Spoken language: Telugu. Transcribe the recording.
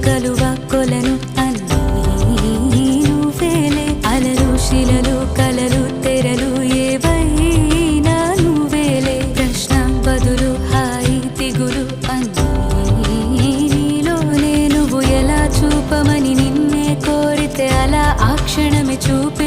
కలువ కొలను అన్నీ నువ్వేలే అలలు శిలలు కలలు తెరలు ఏవైనా నువ్వేలే ప్రశ్న బదులు హాయి దిగులు అన్నీ నీలోనే నువ్వు ఎలా చూపమని నిన్నే కోరితే అలా ఆ క్షణమే చూపే